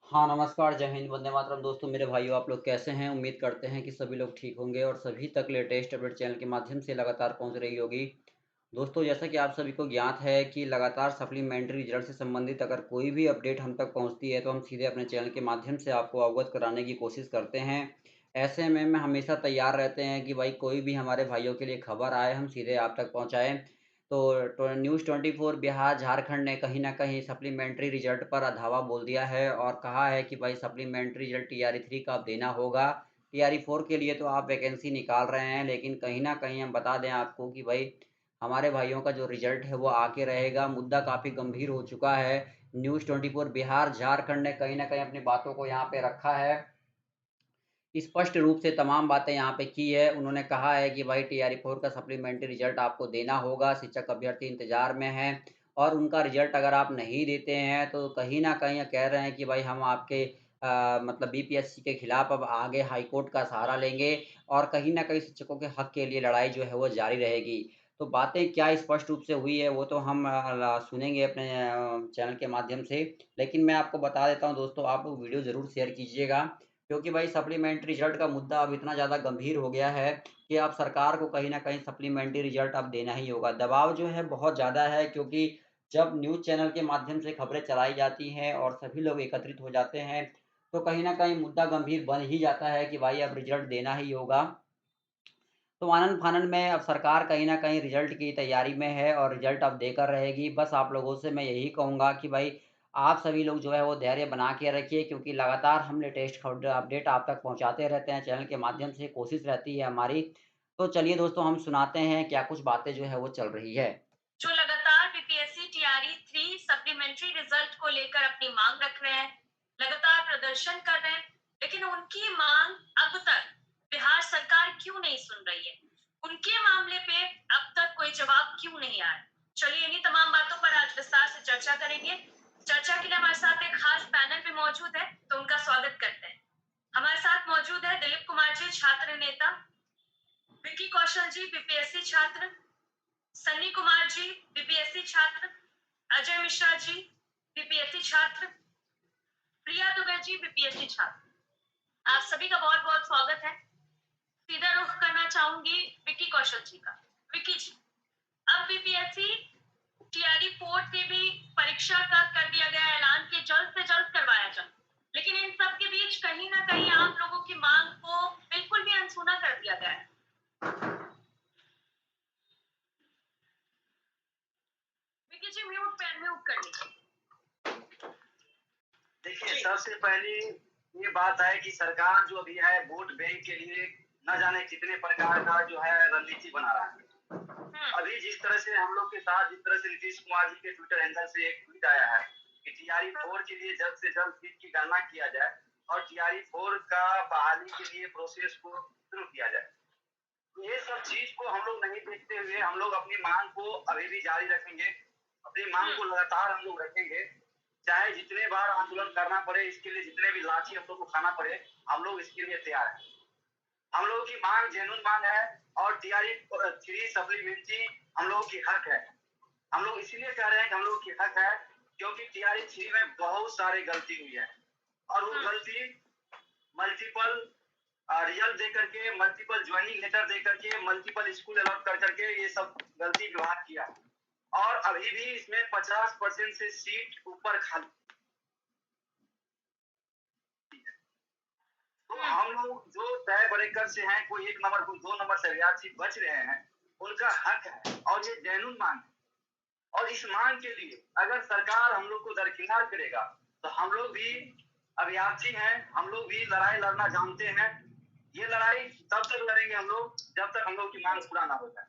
हाँ, नमस्कार, जय हिंद, वंदे मातरम। दोस्तों, मेरे भाइयों, आप लोग कैसे हैं? उम्मीद करते हैं कि सभी लोग ठीक होंगे और सभी तक लेटेस्ट अपडेट चैनल के माध्यम से लगातार पहुँच रही होगी। दोस्तों, जैसा कि आप सभी को ज्ञात है कि लगातार सप्लीमेंट्री रिजल्ट से संबंधित अगर कोई भी अपडेट हम तक पहुँचती है, तो हम सीधे अपने चैनल के माध्यम से आपको अवगत कराने की कोशिश करते हैं। ऐसे में हमेशा तैयार रहते हैं कि भाई कोई भी हमारे भाइयों के लिए खबर आए, हम सीधे आप तक पहुँचाएँ। तो न्यूज़ 24 बिहार झारखंड ने कहीं न कहीं सप्लीमेंट्री रिजल्ट पर धावा बोल दिया है और कहा है कि भाई सप्लीमेंट्री रिजल्ट टीआरई 3 का अब देना होगा। टीआरई 4 के लिए तो आप वैकेंसी निकाल रहे हैं, लेकिन कहीं न कहीं हम बता दें आपको कि भाई हमारे भाइयों का जो रिजल्ट है वो आके रहेगा। मुद्दा काफ़ी गंभीर हो चुका है। न्यूज़ 24 बिहार झारखंड ने कहीं न कहीं अपनी बातों को यहाँ पे रखा है। स्पष्ट रूप से तमाम बातें यहाँ पे की है। उन्होंने कहा है कि भाई टीआरई 4 का सप्लीमेंट्री रिज़ल्ट आपको देना होगा, शिक्षक अभ्यर्थी इंतज़ार में हैं और उनका रिज़ल्ट अगर आप नहीं देते हैं, तो कहीं न कहीं कह रहे हैं कि भाई हम आपके मतलब बीपीएससी के खिलाफ अब आगे हाई कोर्ट का सहारा लेंगे और कहीं न कहीं शिक्षकों के हक के लिए लड़ाई जो है वो जारी रहेगी। तो बातें क्या स्पष्ट रूप से हुई है, वो तो हम सुनेंगे अपने चैनल के माध्यम से। लेकिन मैं आपको बता देता हूँ दोस्तों, आप लोग वीडियो ज़रूर शेयर कीजिएगा। क्योंकि भाई सप्लीमेंट्री रिजल्ट का मुद्दा अब इतना ज़्यादा गंभीर हो गया है कि अब सरकार को कहीं न कहीं सप्लीमेंट्री रिजल्ट अब देना ही होगा। दबाव जो है बहुत ज़्यादा है, क्योंकि जब न्यूज़ चैनल के माध्यम से खबरें चलाई जाती हैं और सभी लोग एकत्रित हो जाते हैं, तो कहीं न कहीं मुद्दा गंभीर बन ही जाता है कि भाई अब रिजल्ट देना ही होगा। तो आनन-फानन में अब सरकार कहीं न कहीं रिज़ल्ट की तैयारी में है और रिज़ल्ट अब देकर रहेगी। बस आप लोगों से मैं यही कहूँगा कि भाई आप सभी लोग जो है वो धैर्य बना के रखिए, क्योंकि लगातार हम लेटेस्ट खबर अपडेट आप तक पहुँचाते रहते हैं चैनल के माध्यम से, कोशिश रहती है हमारी। तो चलिए दोस्तों, हम सुनाते हैं क्या कुछ बातें जो है वो चल रही है। जो लगातार बीपीएससी टीआरई 3 सप्लीमेंट्री रिजल्ट को लेकर अपनी मांग रख रहे हैं, लगातार प्रदर्शन कर रहे हैं, लेकिन उनकी मांग अब तक बिहार सरकार क्यों नहीं सुन रही है? उनके मामले पे अब तक कोई जवाब क्यों नहीं आया? चलिए इन्हीं तमाम बातों पर आज विस्तार से चर्चा करेंगे। चर्चा के लिए हमारे साथ एक खास पैनल भी मौजूद है, तो उनका स्वागत करते हैं। हमारे साथ मौजूद है दिलीप कुमार जी, छात्र नेता, विकी कौशल जी, बीपीएससी छात्र, सन्नी कुमार जी, बीपीएससी छात्र, अजय मिश्रा जी, बीपीएससी छात्र, प्रिया दुबे जी, बीपीएससी छात्र। आप सभी का बहुत बहुत स्वागत है। सीधा रुख करना चाहूंगी विकी कौशल जी का। विकी जी, अब बीपीएससी टीआरई 4 की भी परीक्षा का कर दिया गया ऐलान कि जल्द से जल्द करवाया जाए, लेकिन इन सब के बीच कहीं ना कहीं आप लोगों की मांग को बिल्कुल भी अनसुना कर दिया गया है। विकी जी, म्यूट पे अनम्यूट कर लीजिए। देखिए, सबसे पहली ये बात है कि सरकार जो अभी है वोट बैंक के लिए न जाने कितने प्रकार का जो है रणनीति बना रहा है। अभी जिस तरह से हम लोग के साथ जिस तरह से नीतीश कुमार जी के ट्विटर हैंडल से एक ट्वीट आया है कि टीआरई 4 के लिए जल्द से जल्द सीट की गणना किया जाए और टीआरई 4 का बहाली के लिए प्रोसेस को शुरू किया जाए। ये सब चीज को हम लोग नहीं देखते हुए हम लोग अपनी मांग को अभी भी जारी रखेंगे। अपनी मांग को लगातार हम लोग रखेंगे, चाहे जितने बार आंदोलन करना पड़े, इसके लिए जितने भी लाठी हम लोग को खाना पड़े, हम लोग इसके लिए तैयार हैं। हम लोगों की मांग जेन्युइन मांग है और टीआरई 3 सप्लीमेंट्री हम लोगों की हक है। हम लोग इसीलिए कह रहे हैं कि हम लोग की हक है क्योंकि टीआरई 3 में बहुत सारी गलती हुई है और वो गलती मल्टीपल रिजल्ट दे करके, मल्टीपल ज्वाइनिंग लेटर दे करके, मल्टीपल स्कूल अलॉट कर करके ये सब गलती विभाग किया और अभी भी इसमें 50% से सीट ऊपर खाली है। तो हम लोग जो टाई ब्रेकर से हैं, कोई 1 नंबर कोई 2 नंबर से अभ्यर्थी बच रहे हैं, उनका हक है और ये जेन्युइन मांग है। और इस मांग के लिए अगर सरकार हम लोग को दरकिनार करेगा तो हम लोग भी अभ्यर्थी हैं, हम लोग भी लड़ाई लड़ना जानते हैं। ये लड़ाई तब तक लड़ेंगे हम लोग जब तक हम लोग की मांग पूरा ना हो जाए।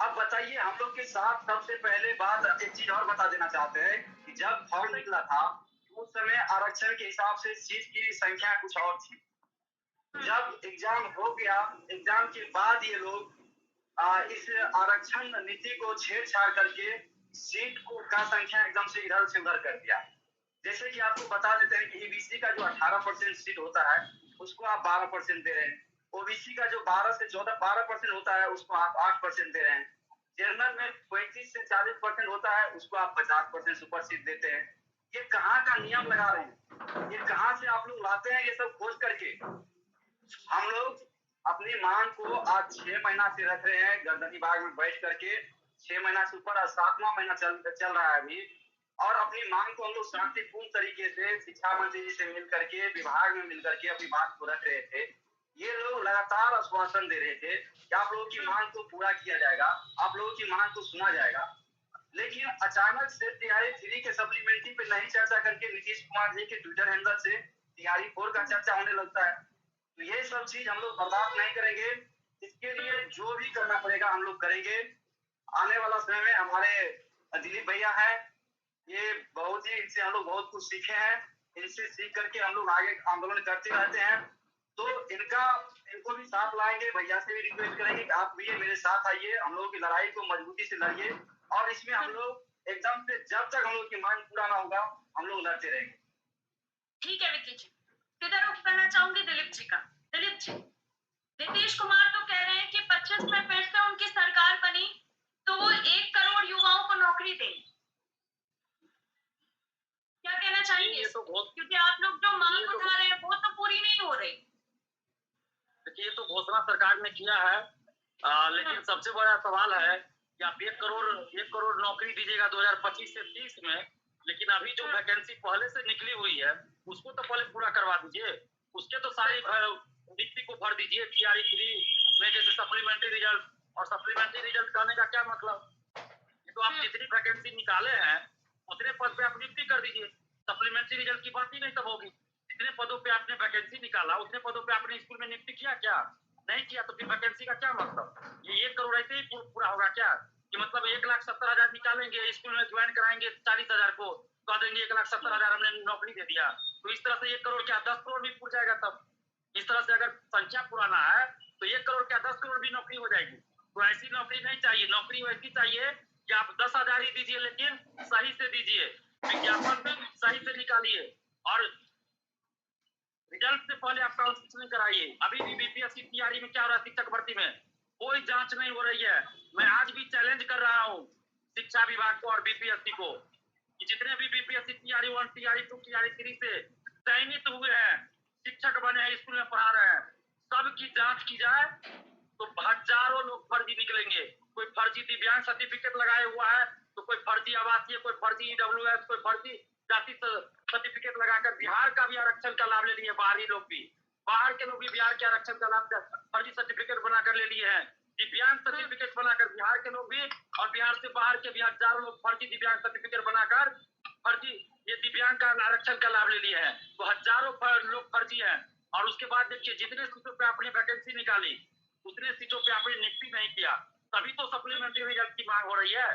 अब बताइए, हम लोग के साथ सबसे पहले बात एक चीज और बता देना चाहते हैं कि जब फॉर्म निकला था उस समय आरक्षण के हिसाब से सीट की संख्या कुछ और थी। जब एग्जाम हो गया, एग्जाम के बाद ये लोग इस आरक्षण नीति को छेड़छाड़ करके सीट को का संख्या एकदम से इधर से उधर कर दिया। जैसे कि आपको बता देते हैं कि ईबीसी का जो 18% सीट होता है उसको आप 12% दे रहे हैं। ओबीसी का जो 12% होता है उसको आप 8% दे रहे हैं। जनरल में 35 से 40% होता है उसको आप 50% सुपर सीट देते हैं। ये कहाँ का नियम लगा रहे हैं? ये कहाँ से आप लोग लाते हैं ये सब खोज करके? हम लोग अपनी मांग को आज 6 महीना से रख रहे हैं गर्दनी बाग में बैठ करके। 6 महीना से ऊपर 7वां महीना चल रहा है अभी, और अपनी मांग को हम लोग शांतिपूर्ण तरीके से शिक्षा मंत्री जी से मिल करके, विभाग में मिल करके अपनी बात को रख रहे थे। ये लोग लगातार आश्वासन दे रहे थे कि आप लोगों की मांग को पूरा किया जाएगा, आप लोगों की मांग को सुना जाएगा। लेकिन अचानक से टीआरई 3 के सप्लीमेंट्री पे नहीं चर्चा करके नीतीश कुमार जी के ट्विटर हैंडल से टीआरई 4 का चर्चा होने लगता है। तो ये सब चीज हम लोग बर्दाश्त नहीं करेंगे। इसके लिए जो भी करना पड़ेगा हम लोग करेंगे। आने वाला समय में हमारे दिलीप भैया हैं, ये बहुत ही, इनसे हम लोग बहुत कुछ सीखे हैं। इनसे सीख करके हम लोग आगे आंदोलन करते रहते हैं। तो इनको भी साथ लाएंगे। भैया से भी रिक्वेस्ट करेंगे कि आप भी मेरे साथ आइए, हम लोगों की लड़ाई को मजबूती से लड़िए, और इसमें हम लोग एकदम से जब तक हम लोग की मांग पूरा ना होगा हम लोग लड़ते रहेंगे। ठीक है विक्की जी, सीधा रुख करना चाहूंगी दिलीप जी का। दिलीप जी, नीतीश कुमार तो कह रहे हैं कि 25 में फिर से उनकी सरकार बनी तो वो 1 करोड़ युवाओं को नौकरी देंगे। क्या कहना चाहेंगे? तो क्योंकि आप लोग जो मांग उठा रहे हैं वो तो पूरी नहीं हो रही। देखिए, ये तो घोषणा सरकार ने किया है, लेकिन सबसे बड़ा सवाल है कि आप 1 करोड़ नौकरी दीजिएगा 2025 से 30 में, लेकिन अभी जो वैकेंसी पहले से निकली हुई है उसको तो पहले पूरा करवा दीजिए। उसके तो सारी रिक्ति को भर दीजिए। टीआरई 3 में जैसे सप्लीमेंट्री रिजल्ट, और सप्लीमेंट्री रिजल्ट करने का क्या मतलब? ये तो आप जितनी वैकेंसी निकाले हैं उतने पद पे आप नियुक्ति कर दीजिए। सप्लीमेंट्री रिजल्ट की बात ही नहीं तब होगी। जितने पदों पे आपने वैकेंसी निकाला उतने पदों पे आपने स्कूल में नियुक्ति किया क्या? नहीं किया, तो फिर वैकेंसी का क्या मतलब? ये 1 करोड़ ऐसे ही पूरा होगा क्या? कि मतलब 1,70,000 निकालेंगे, स्कूल में ज्वाइन कराएंगे 40,000 को, कह देंगे 1,70,000 हमने नौकरी दे दिया। तो इस तरह से 1 करोड़ क्या 10 करोड़ भी पूर जाएगा तब। इस तरह से अगर संख्या पुराना है तो 1 करोड़ क्या 10 करोड़ भी नौकरी हो जाएगी। तो ऐसी नौकरी नहीं चाहिए। नौकरी वैसी चाहिए कि आप 10,000 ही दीजिए, लेकिन सही से दीजिए, विज्ञापन भी सही से निकालिए, और रिजल्ट से पहले आप काउंसलिंग कराइए। अभी भी बीपीएससी तैयारी में क्या हो रहा है, शिक्षक भर्ती में कोई जांच नहीं हो रही है। मैं आज भी चैलेंज कर रहा हूँ शिक्षा विभाग को और बीपीएससी को कि जितने भी बीपीएससी तैयारी 1, तैयारी 2, तैयारी 3 से चयनित हुए हैं, शिक्षक बने हैं, स्कूल में पढ़ा रहे हैं, सबकी जांच की जाए। तो हजारों लोग फर्जी निकलेंगे। कोई फर्जी दिव्यांग सर्टिफिकेट लगाए हुआ है, तो कोई फर्जी आवासीय, कोई फर्जी ईडब्ल्यूएस, कोई फर्जी जाति सर्टिफिकेट लगाकर बिहार का भी आरक्षण का लाभ ले लिए। बाहरी लोग भी, बाहर के लोग भी बिहार के आरक्षण का लाभ फर्जी सर्टिफिकेट बनाकर ले लिए हैं। दिव्यांग सर्टिफिकेट बनाकर बिहार के लोग भी, और बिहार से बाहर के भी हजारों लोग फर्जी दिव्यांग सर्टिफिकेट बनाकर फर्जी ये दिव्यांग का आरक्षण का लाभ ले लिए हैं। तो हजारों लोग फर्जी हैं। और उसके बाद देखिए, जितने सीटों पे आपने वैकेंसी निकाली उतने सीटों पे आपने नियुक्ति नहीं किया, तभी तो सप्लीमेंट्री रिजल्ट की मांग हो रही है।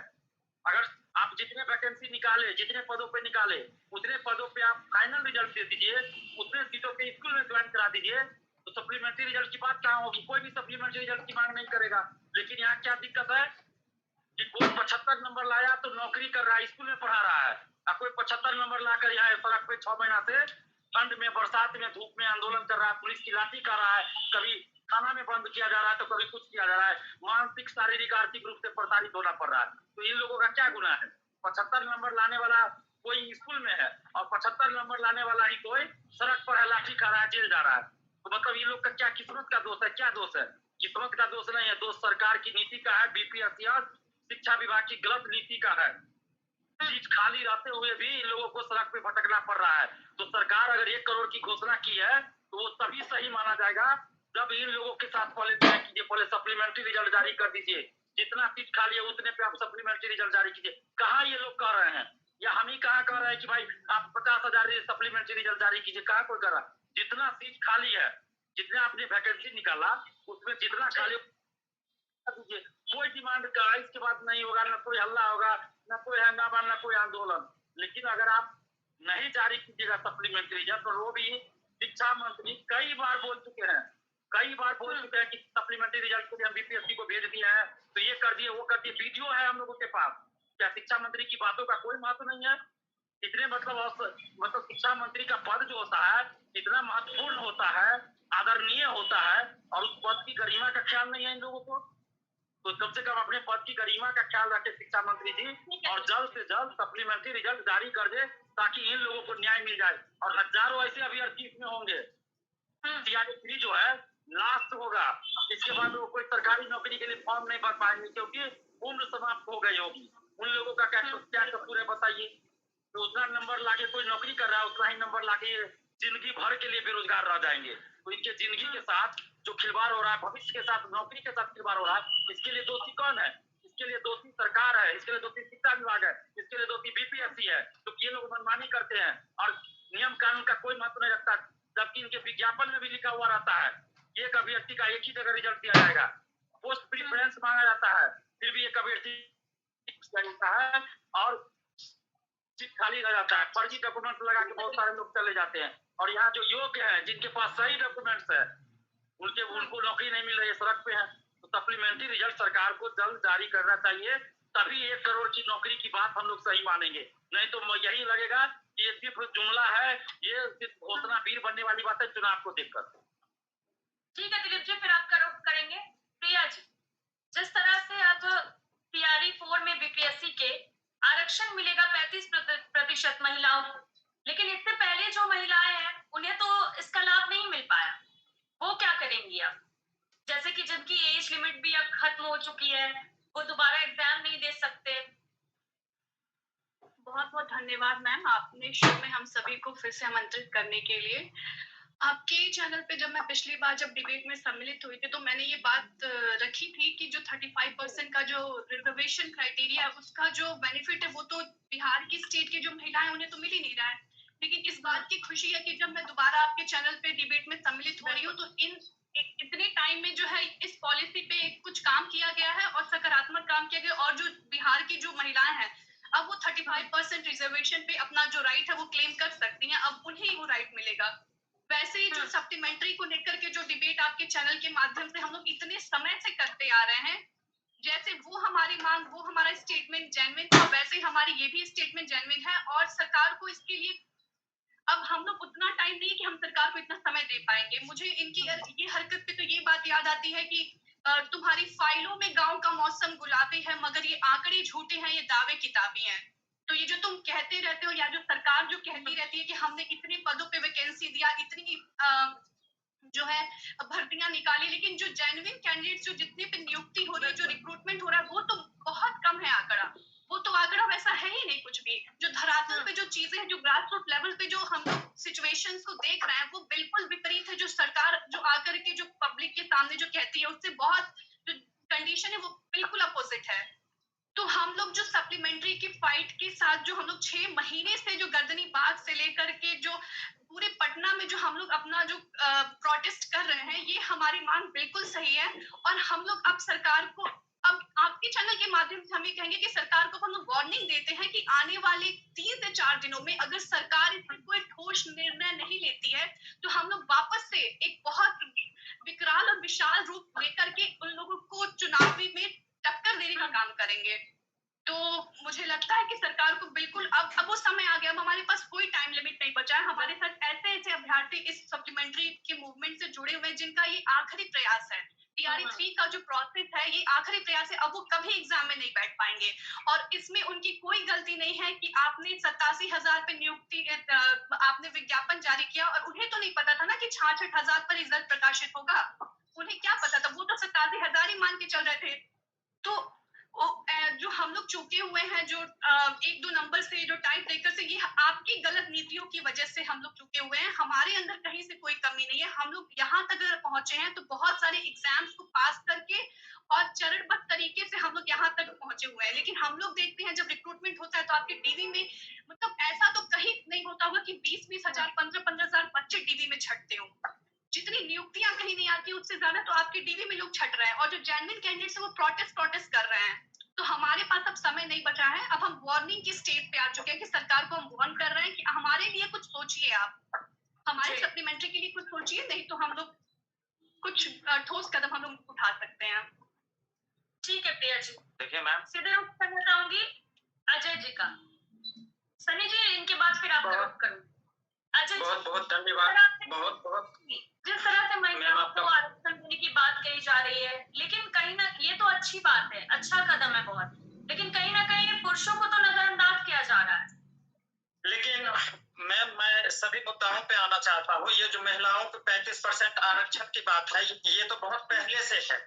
अगर आप जितने वैकेंसी निकाले, जितने पदों पे निकाले, उतने पदों पे आप फाइनल रिजल्ट दे दीजिए, उतने सीटों पे स्कूल में ज्वाइन करा दीजिए, तो सप्लीमेंट्री रिजल्ट की बात कहाँ होगी? कोई भी सप्लीमेंट्री रिजल्ट की मांग नहीं करेगा। लेकिन यहाँ क्या दिक्कत है कि कोई 75 नंबर लाया तो नौकरी कर रहा है, स्कूल में पढ़ा रहा है, और कोई 75 नंबर लाकर यहाँ सड़क पे 6 महीना से ठंड में, बरसात में, धूप में आंदोलन कर रहा है, पुलिस की लाठी कर रहा है, कभी थाना में बंद किया जा रहा है तो कभी कुछ किया जा रहा है, मानसिक शारीरिक आर्थिक रूप से प्रताड़ित होना पड़ रहा है। तो इन लोगों का क्या गुनाह है? 75 नंबर लाने वाला कोई स्कूल में है और 75 नंबर लाने वाला ही कोई सड़क पर है, लाठी खा रहा है, जेल जा रहा है। तो मतलब ये लोग का क्या किस्मत का दोष है? क्या दोष है? किस्मत का दोष नहीं है, दोष सरकार की नीति का है, बीपीएससी और शिक्षा विभाग की गलत नीति का है। सीट खाली रहते हुए भी इन लोगों को सड़क पे भटकना पड़ रहा है। तो सरकार अगर 1 करोड़ की घोषणा की है तो वो तभी सही माना जाएगा जब इन लोगों के साथ पहले तय कीजिए, पहले सप्लीमेंट्री रिजल्ट जारी कर दीजिए। जितना सीट खाली है उतने पे आप सप्लीमेंट्री रिजल्ट जारी कीजिए। कहाँ ये लोग कह रहे हैं, या हम ही कहाँ कह रहे हैं कि भाई आप 50,000 सप्लीमेंट्री रिजल्ट जारी कीजिए? कहाँ कोई कर रहा है? जितना सीट खाली है, जितने आपने वैकेंसी निकाला उसमें जितना खाली दीजिए। कोई डिमांड का इसके बाद नहीं होगा, ना कोई हल्ला होगा, ना कोई हंगामा, ना कोई आंदोलन। लेकिन अगर आप नहीं जारी कीजिएगा सप्लीमेंट्री रिजल्ट, तो वो भी शिक्षा मंत्री कई बार बोल चुके हैं, कई बार बोल चुके हैं कि सप्लीमेंट्री रिजल्ट के लिए हम बीपीएससी को भेज दिए हैं, तो ये कर दिए, वो कर दिए, वीडियो है हम लोगों के पास। क्या शिक्षा मंत्री की बातों का कोई महत्व नहीं है? इतने मतलब शिक्षा मंत्री का पद जो होता है इतना महत्वपूर्ण होता है, आदरणीय होता है, और उस पद की गरिमा का ख्याल नहीं है इन लोगों को। तो कम से कम अपने पद की गरिमा का ख्याल रखे शिक्षा मंत्री जी, और जल्द से जल्द सप्लीमेंट्री रिजल्ट जारी कर दे, ताकि इन लोगों को न्याय मिल जाए। और हजारों ऐसे अभ्यर्थी इसमें होंगे। टीआरई 3 जो है लास्ट होगा, इसके बाद वो कोई सरकारी नौकरी के लिए फॉर्म नहीं भर पाएंगे क्योंकि उम्र समाप्त हो गई होगी। उन लोगों का क्या कसूर है बताइए? तो उतना नंबर लाके कोई नौकरी कर रहा है, उतना ही नंबर लाके जिंदगी भर के लिए बेरोजगार रह जाएंगे। तो इनके जिंदगी के साथ जो खिलवाड़ हो रहा है, भविष्य के साथ, नौकरी के साथ खिलवाड़ हो रहा है, इसके लिए दोषी कौन है? इसके लिए दोषी सरकार है, इसके लिए दोषी शिक्षा विभाग है, इसके लिए दोषी बीपीएससी है। तो ये लोग मनमानी करते हैं और नियम कानून का कोई महत्व नहीं रखता, जबकि इनके विज्ञापन में भी लिखा हुआ रहता है एक अभ्यर्थी का एक ही जगह रिजल्ट दिया जाएगा, पोस्ट प्रिफरेंस मांगा जाता है, फिर भी एक अभ्यर्थी जाता है और सीट खाली रह जाता है। फर्जी डॉक्यूमेंट लगा के बहुत सारे लोग चले जाते हैं। और यहाँ जो योग्य है, जिनके पास सही डॉक्यूमेंट्स है, उनको नौकरी नहीं मिल रही है, सड़क पे है। तो सप्लीमेंट्री रिजल्ट सरकार को जल्द जारी करना चाहिए, तभी 1 करोड़ की नौकरी की बात हम लोग सही मानेंगे। नहीं तो यही लगेगा कि ये सिर्फ जुमला है, ये सिर्फ घोषणा वीर बनने वाली बात है चुनाव को देखकर। ठीक है दिलीप जी, फिर आप करेंगे। प्रिया जी, जिस तरह से अब टीआरई 4 में बीपीएससी के आरक्षण मिलेगा 35% महिलाओं को, लेकिन इससे पहले जो महिलाएं हैं उन्हें तो इसका लाभ नहीं मिल पाया। वो क्या करेंगी अब? जैसे कि जिनकी एज लिमिट भी अब खत्म हो चुकी है, वो दोबारा एग्जाम नहीं दे सकते। बहुत बहुत धन्यवाद मैम, आपने शो में हम सभी को फिर से आमंत्रित करने के लिए। आपके चैनल पे जब मैं पिछली बार जब डिबेट में सम्मिलित हुई थी तो मैंने ये बात रखी थी कि जो 35% का जो रिजर्वेशन क्राइटेरिया है उसका जो बेनिफिट है वो तो बिहार की स्टेट की जो महिलाएं उन्हें तो मिल ही नहीं रहा है। लेकिन इस बात की खुशी है कि जब मैं दोबारा आपके चैनल पे डिबेट में सम्मिलित हो रही हूँ तो इतने टाइम में जो है इस पॉलिसी पे कुछ काम किया गया है और सकारात्मक काम किया गया, और जो बिहार की जो महिलाएं हैं अब वो 35% रिजर्वेशन पे अपना जो राइट है वो क्लेम कर सकती हैं, अब उन्हें वो राइट मिलेगा। वैसे ही जो सप्लीमेंट्री को लेकर के जो डिबेट आपके चैनल के माध्यम से हम लोग इतने समय से करते आ रहे हैं, जैसे वो हमारी मांग, वो हमारा स्टेटमेंट जेन्युइन था, वैसे हमारी ये भी स्टेटमेंट जेन्युइन है। और सरकार को इसके लिए अब हम लोग उतना टाइम नहीं कि हम सरकार को इतना समय दे पाएंगे। मुझे इनकी ये हरकत पे तो ये बात याद आती है कि तुम्हारी फाइलों में गांव का मौसम गुलाबी है मगर ये आंकड़े झूठे हैं, ये दावे किताबी हैं। तो ये जो तुम कहते रहते हो या जो सरकार जो कहती रहती है कि हमने इतने पदों पे वैकेंसी दिया, इतनी जो है भर्तियां निकाली, लेकिन जो जेन्युइन कैंडिडेट जो जितने पे नियुक्ति हो रही है, जो रिक्रूटमेंट हो रहा है, वो तो बहुत कम है आंकड़ा। वो तो आंकड़ा वैसा है ही नहीं कुछ भी। जो धरातल पे जो चीजें हैं, जो ग्रास रूट लेवल पे जो हम लोग सिचुएशंस को देख रहे हैं वो बिल्कुल विपरीत है। जो सरकार जो आकर के जो पब्लिक के सामने जो कहती है उससे बहुत जो कंडीशन है वो बिल्कुल अपोजिट है। तो हम लोग जो सप्लीमेंट्री की फाइट के साथ जो हम लोग 6 महीने से जो गर्दनी बाग से लेकर के जो पूरे पटना में जो हम लोग अपना जो प्रोटेस्ट कर रहे हैं, ये हमारी मांग बिल्कुल सही है। और हम लोग अब सरकार को, अब आपके चैनल के माध्यम से हम ये कहेंगे कि सरकार को हम लोग वार्निंग देते हैं कि आने वाले 3 से 4 दिनों में अगर सरकार इस पर कोई ठोस निर्णय नहीं लेती है तो हम लोग वापस से एक बहुत विकराल और विशाल रूप लेकर के उन लोगों को चुनावी में टक्कर देने का काम करेंगे। तो मुझे लगता है कि सरकार को बिल्कुल अब वो समय आ गया, अब हमारे पास कोई टाइम लिमिट नहीं बचा है। हमारे साथ ऐसे ऐसे अभ्यर्थी इस सप्लीमेंट्री के मूवमेंट से जुड़े हुए हैं जिनका ये आखिरी प्रयास है। टीआरई 3 का जो प्रोसेस है ये आखिरी प्रयास है, अब वो कभी एग्जाम में नहीं बैठ पाएंगे। और इसमें उनकी कोई गलती नहीं है कि आपने 87,000 पे नियुक्ति आपने विज्ञापन जारी किया और उन्हें तो नहीं पता था ना कि 66,000 पर रिजल्ट प्रकाशित होगा। उन्हें क्या पता था, वो तो 87,000 ही मान के चल रहे थे। तो जो हम लोग चूके हुए हैं, जो 1-2 नंबर से, जो टाइप ब्रेकर से, ये आपकी गलत नीतियों की वजह से हम लोग चूके हुए हैं। हमारे अंदर कहीं से कोई कमी नहीं है। हम लोग यहाँ तक अगर पहुंचे हैं तो बहुत सारे एग्जाम्स को पास करके और चरणबद्ध तरीके से हम लोग यहाँ तक पहुंचे हुए हैं। लेकिन हम लोग देखते हैं जब रिक्रूटमेंट होता है तो आपके डीवी में, मतलब ऐसा तो कहीं नहीं होता होगा कि 20-20 हजार 15-15 हजार बच्चे डीवी में छटते हो। जितनी नियुक्तियां कहीं नहीं आती उससे ज्यादा तो आपके डीवी में लोग छट रहे हैं। और जो जेन्युइन कैंडिडेट्स है वो प्रोटेस्ट कर रहे हैं। तो हमारे पास अब समय नहीं बचा है। अब हम वार्निंग की स्टेज पे आ चुके हैं कि सरकार को हम वार्न कर रहे हैं कि हमारे लिए कुछ सोचिए, आप हमारे सप्लीमेंट्री के लिए कुछ सोचिए, नहीं तो हम लोग कुछ ठोस कदम हम लोग उठा सकते हैं। ठीक है प्रिया जी। देखिए मैम, सीधे करना चाहूंगी अजय जी का। सनी जी इनके बाद फिर आपका रुख करूँ। अजय बहुत जी, बहुत धन्यवाद। बहुत बहुत जिस तरह से महिलाओं को आरक्षण देने की बात कही जा रही है, लेकिन कहीं ना, ये तो अच्छी बात है, अच्छा कदम है बहुत, लेकिन कहीं ना कहीं पुरुषों को तो नजरअंदाज किया जा रहा है। लेकिन मैं सभी मुद्दाओं पे आना चाहता हूँ। ये जो महिलाओं को 35% आरक्षण की बात है, ये तो बहुत पहले से है।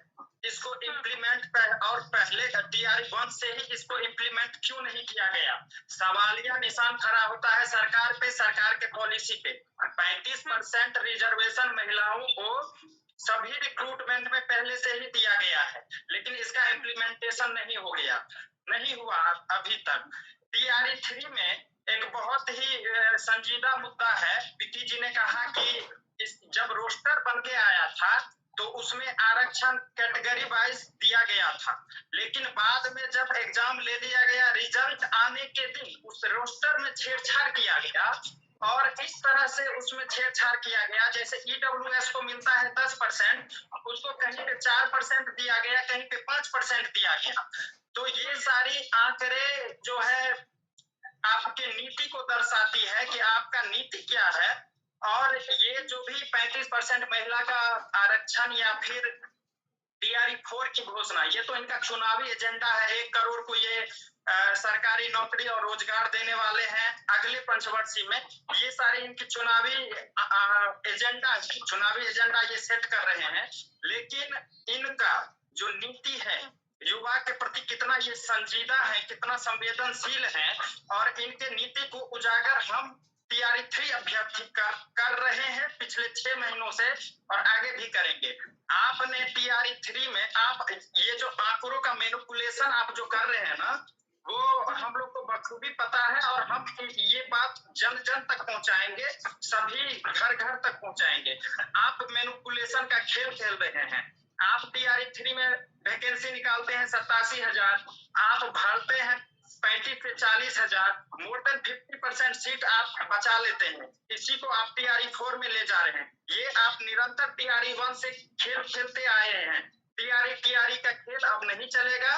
इसको इम्प्लीमेंट और पहले टीआरई 1 से ही इसको इम्प्लीमेंट क्यों नहीं किया गया? सवालिया निशान खड़ा होता है सरकार पे, सरकार के पॉलिसी पे। 35% रिजर्वेशन महिलाओं को सभी रिक्रूटमेंट में पहले से ही दिया गया है, लेकिन इसका इम्प्लीमेंटेशन नहीं हो गया, नहीं हुआ अभी तक। टीआरई 3 में एक बहुत ही संजीदा मुद्दा है। विकी जी ने कहा कि जब रोस्टर बन के आया था तो उसमें आरक्षण कैटेगरी वाइज दिया गया था, लेकिन बाद में जब एग्जाम ले लिया गया, रिजल्ट आने के दिन उस रोस्टर में छेड़छाड़ किया गया और इस तरह से उसमें छेड़छाड़ किया गया, जैसे ईडब्ल्यूएस को मिलता है 10%, उसको कहीं पे 4% दिया गया, कहीं पे 5% दिया गया। तो ये सारी आंकड़े जो है आपके नीति को दर्शाती है कि आपका नीति क्या है। और ये जो भी 35% महिला का आरक्षण या फिर टीआरई 4 की घोषणा, ये तो इनका चुनावी एजेंडा है। 1 करोड़ को ये सरकारी नौकरी और रोजगार देने वाले हैं अगले पंचवर्षीय में। ये सारे इनकी चुनावी एजेंडा ये सेट कर रहे हैं, लेकिन इनका जो नीति है युवा के प्रति कितना ये संजीदा है, कितना संवेदनशील है, और इनके नीति को उजागर हम टीआरई 3 अभ्यर्थी कर रहे हैं पिछले 6 महीनों से और आगे भी करेंगे। आपने टीआरई 3 में आप ये जो आंकड़ों का मैनिपुलेशन आप जो कर रहे हैं ना, वो हम लोग को बखूबी पता है और हम ये बात जन जन तक पहुंचाएंगे, सभी घर घर तक पहुंचाएंगे। आप मैनिपुलेशन का खेल खेल रहे हैं। आप टीआरई 3 में वैकेंसी निकालते हैं 87,000, आप भरते हैं 35 से 40,000, मोर देन 50% सीट आप बचा लेते हैं। इसी को आप टीआरई 4 में ले जा रहे हैं। ये आप निरंतर टीआरई 1 से खेल खेलते आए हैं। टीआरई का खेल अब नहीं चलेगा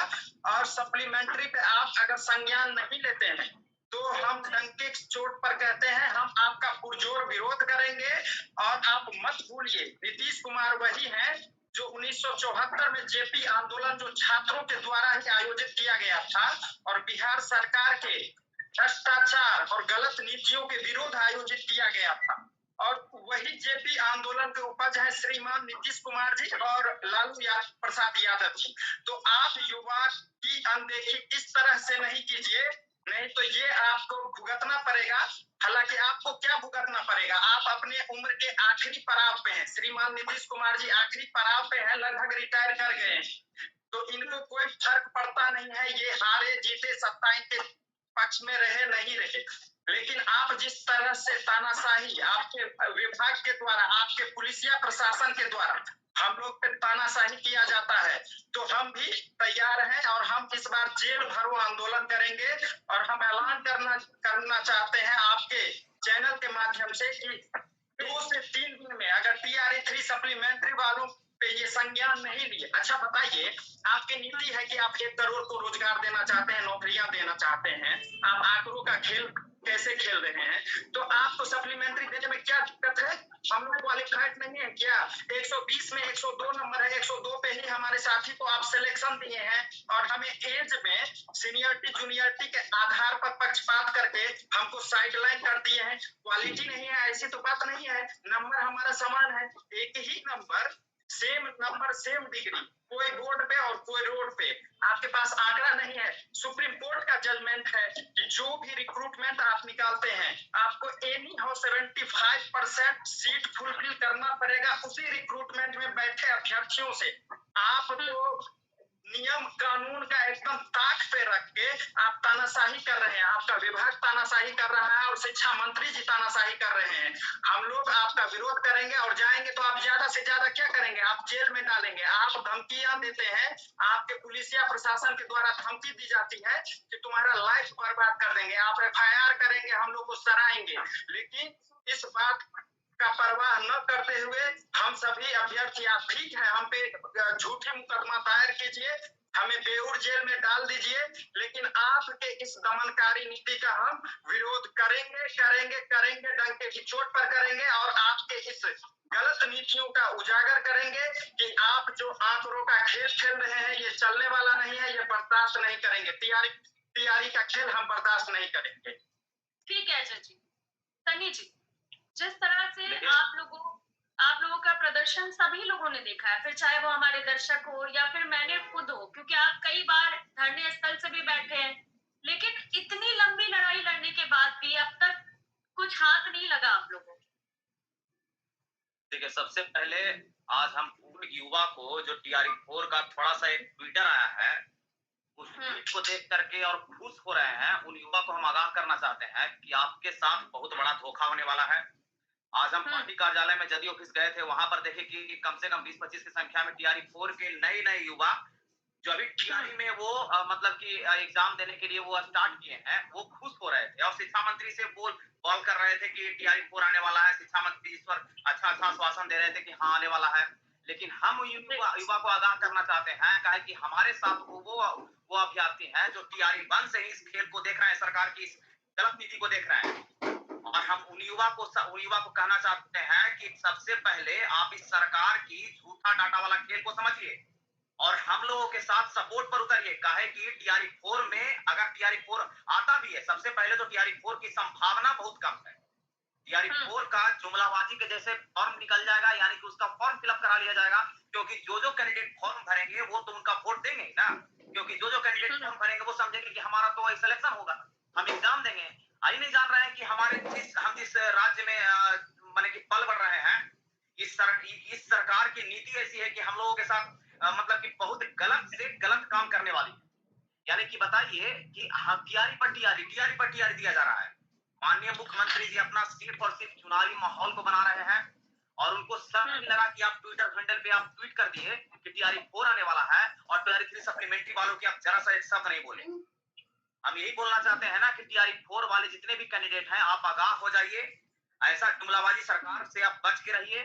और सप्लीमेंट्री पे आप अगर संज्ञान नहीं लेते हैं तो हम डंके की चोट पर कहते हैं, हम आपका पुरजोर विरोध करेंगे। और आप मत भूलिए, नीतीश कुमार वही हैं जो 1974 में जेपी आंदोलन जो छात्रों के द्वारा ही आयोजित किया गया था और बिहार सरकार के भ्रष्टाचार और गलत नीतियों के विरोध आयोजित किया गया था। और वही जेपी आंदोलन के उपज है श्रीमान नीतीश कुमार जी और लालू प्रसाद यादव जी। तो आप युवा की अनदेखी इस तरह से नहीं कीजिए, नहीं तो ये आपको भुगतना पड़ेगा। हालांकि आपको क्या भुगतना पड़ेगा, आप अपने उम्र के आखिरी पड़ाव पे हैं। श्रीमान नीतीश कुमार जी आखिरी पड़ाव पे हैं, लगभग रिटायर कर गए हैं, तो इनको कोई फर्क पड़ता नहीं है ये हारे जीते सत्ता इनके पक्ष में रहे नहीं रहे। लेकिन आप जिस तरह से तानाशाही आपके विभाग के द्वारा, आपके पुलिसिया प्रशासन के द्वारा हम लोग पे तानाशाही किया जाता है, तो हम भी तैयार हैं और हम इस बार जेल भरो आंदोलन करेंगे। और हम ऐलान करना चाहते हैं आपके चैनल के माध्यम से कि 2 से 3 दिन में अगर टीआरई 3 सप्लीमेंट्री वालों पे ये संज्ञान नहीं लिए। अच्छा बताइए, आपकी नीति है कि आप 1 करोड़ को रोजगार देना चाहते हैं, नौकरियां देना चाहते हैं, आप आंकड़ों का खेल कैसे खेल रहे हैं? तो आपको सप्लीमेंट्री देने में क्या दिक्कत है? हम लोग क्वालिफाइड नहीं है क्या? 120 में 102 नंबर है, 102 पे ही हमारे साथी को आप सिलेक्शन दिए हैं और हमें एज में सीनियरिटी जूनियरिटी के आधार पर पक्षपात करके हमको साइडलाइन कर दिए हैं। क्वालिटी नहीं है ऐसी तो बात नहीं है, नंबर हमारा समान है, एक ही number, same number, same degree, कोई बोर्ड पे और कोई रोड पे। आपके पास आंकड़ा नहीं है। सुप्रीम कोर्ट का जजमेंट है कि जो भी रिक्रूटमेंट आप निकालते हैं आपको एनी हाउ 75% सीट फुलफिल करना पड़ेगा उसी रिक्रूटमेंट में बैठे अभ्यर्थियों से। आप तो नियम कानून का एकदम ताक पे रख के आप तानाशाही कर रहे हैं, आपका विभाग तानाशाही कर रहा है और शिक्षा मंत्री जी तानाशाही कर रहे हैं। हम लोग आपका विरोध करेंगे और जाएंगे तो आप ज्यादा से ज्यादा क्या करेंगे, आप जेल में डालेंगे। आप धमकियां देते हैं, आपके पुलिसिया प्रशासन के द्वारा धमकी दी जाती है कि तुम्हारा लाइफ बर्बाद कर देंगे, आप एफआईआर करेंगे, हम लोग को सराएंगे। लेकिन इस बात का परवाह न करते हुए हम सभी अभ्यर्थी, आप ठीक है हम पे झूठी मुकदमा दायर कीजिए, हमें बेऊर जेल में डाल दीजिए, लेकिन आपके इस दमनकारी नीति का हम विरोध करेंगे करेंगे करेंगे, डंके की चोट पर करेंगे और आपके इस गलत नीतियों का उजागर करेंगे कि आप जो आंकड़ों का खेल खेल रहे हैं ये चलने वाला नहीं है, ये बर्दाश्त नहीं करेंगे। टीआरई का खेल हम बर्दाश्त नहीं करेंगे। ठीक है। देखिए अजय जी, सनी जी, जिस तरह से देखिए आप लोगों का प्रदर्शन सभी लोगों ने देखा है, फिर चाहे वो हमारे दर्शक हो या फिर मैंने खुद हो, क्योंकि आप कई बार धरने स्थल से भी बैठे हैं, लेकिन इतनी लंबी लड़ाई लड़ने के बाद भी अब तक कुछ हाथ नहीं लगा आप लोगों को। देखिए, सबसे पहले आज हम उन युवा को जो टीआरई 4 का थोड़ा सा एक ट्विटर आया है, उस ट्वीट को देख करके और खुश हो रहे हैं, उन युवा को हम आगाह करना चाहते हैं कि आपके साथ बहुत बड़ा धोखा होने वाला है। आज हम पार्टी कार्यालय में जदयू ऑफिस गए थे, वहां पर देखे कि कम से कम 20-25 की संख्या में टीआरई 4 के नए-नए युवा जो अभी टीआरई में वो मतलब कि एग्जाम देने के लिए वो स्टार्ट किए हैं, वो खुश हो रहे थे और शिक्षा मंत्री से कॉल कर रहे थे कि टीआरई 4 आने वाला है। शिक्षा मंत्री इस पर अच्छा-अच्छा आश्वासन दे रहे थे कि हाँ आने वाला है। लेकिन हम युवा को आगाह करना चाहते हैं काहे कि हमारे साथ वो अभ्यर्थी हैं जो टीआरई 1 से ही इस खेल को देख रहे हैं, सरकार की इस गलत नीति को देख रहे हैं। और हम उन युवा को कहना चाहते हैं कि सबसे पहले आप इस सरकार की झूठा डाटा वाला खेल को समझिए और हम लोगों के साथ सपोर्ट पर उतरिए। काहे कि टीआरई 4 में अगर टीआरई 4 आता भी है, सबसे पहले तो टीआरई 4 की संभावना बहुत कम है। टीआरई 4 का जुमलाबाजी के जैसे फॉर्म निकल जाएगा, यानी कि उसका फॉर्म फिलअप करा लिया जाएगा, क्योंकि जो कैंडिडेट फॉर्म भरेंगे वो तो उनका वोट देंगे ही ना, क्योंकि जो कैंडिडेट फॉर्म भरेंगे वो समझेंगे कि हमारा तो सिलेक्शन होगा, हम एग्जाम देंगे। आई नहीं जान रहे हैं कि हम जिस राज्य में माने कि पल बढ़ रहे हैं, इस सरकार की नीति ऐसी है कि हम लोगों के साथ मतलब कि बहुत गलत से गलत काम करने वाली है। यानी कि बताइए कि टीआरई पर टीआरई दिया जा रहा है। माननीय मुख्यमंत्री जी अपना सिर्फ और सिर्फ चुनावी माहौल को बना रहे हैं और उनको सब नहीं लगा कि आप ट्विटर हैंडल पे आप ट्वीट कर दिए कि टीआरई 4 आने वाला है और टीआरई 3 सप्लीमेंट्री वालों की आप जरा सा एक शब्द नहीं बोले। हम यही बोलना चाहते हैं ना कि टीआरई 4 वाले जितने भी कैंडिडेट हैं, आप आगाह हो जाइए, ऐसा जुमलाबाजी सरकार से आप बच के रहिए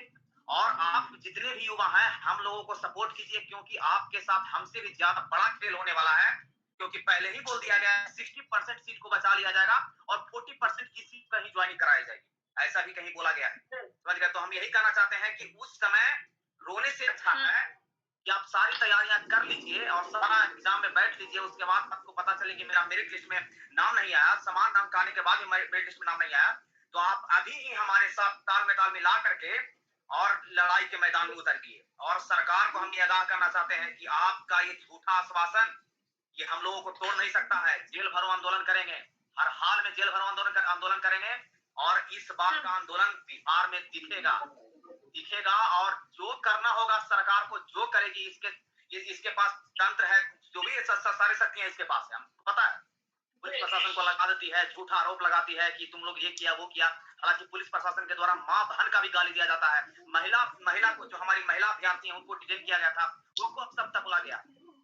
और आप जितने भी युवा हैं हम लोगों को सपोर्ट कीजिए, क्योंकि आपके साथ हमसे भी ज्यादा बड़ा खेल होने वाला है। क्योंकि पहले ही बोल दिया गया है 60% सीट को बचा लिया जाएगा और 40% की सीट कहीं ज्वाइनिंग कराई जाएगी, ऐसा भी कहीं बोला गया है, समझ गए। तो हम यही कहना चाहते हैं कि उस समय रोने से अच्छा है कि आप सारी तैयारियां कर लीजिए और सारा एग्जाम में बैठ लीजिए। उसके बाद आपको पता चले कि मेरा मेरिट लिस्ट में नाम नहीं आया, समान अंक आने के बाद भी मेरिट लिस्ट में नाम नहीं आया, तो आप अभी ही हमारे साथ ताल में ताल मिला करके और लड़ाई के मैदान में उतरिए। और सरकार को हम ये आगाह करना चाहते हैं कि आपका ये झूठा आश्वासन ये हम लोगों को तोड़ नहीं सकता है। जेल भरो आंदोलन करेंगे, हर हाल में जेल भरो आंदोलन करेंगे और इस बार का आंदोलन बिहार में दिखेगा और जो करना होगा सरकार को जो करेगी, इसके पास तंत्र है, जो भी सारी शक्तियां इसके पास है, हमको पता है। पुलिस प्रशासन को लगा देती है, झूठा आरोप लगाती है कि तुम लोग ये किया वो किया। हालांकि पुलिस प्रशासन के द्वारा मां बहन का भी गाली दिया जाता है। महिला को, जो हमारी महिला अभ्यर्थी है उनको डिटेन किया गया था, उनको अब सब तक बुला गया।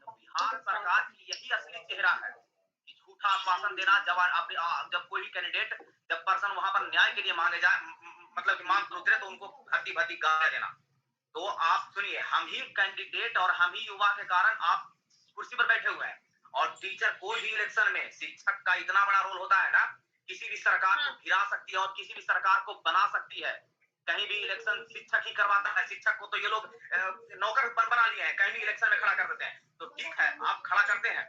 तो बिहार सरकार की यही असली चेहरा है कि झूठा आश्वासन देना। जब कोई कैंडिडेट, जब पर्सन वहां पर न्याय के लिए मांगे जाए, मतलब कि मांग उतरे, तो उनको भद्दी गालियां देना। तो आप सुनिए, हम ही कैंडिडेट और हम ही युवा के कारण आप कुर्सी पर बैठे हुए हैं। और टीचर कोई भी इलेक्शन में शिक्षक का इतना बड़ा रोल होता है ना, किसी भी सरकार को गिरा सकती है और किसी भी सरकार को बना सकती है। कहीं भी इलेक्शन शिक्षक ही करवाता है, शिक्षक को तो ये लोग नौकर बना लिए हैं, कहीं भी इलेक्शन में खड़ा कर देते हैं। तो ठीक है, आप खड़ा करते हैं,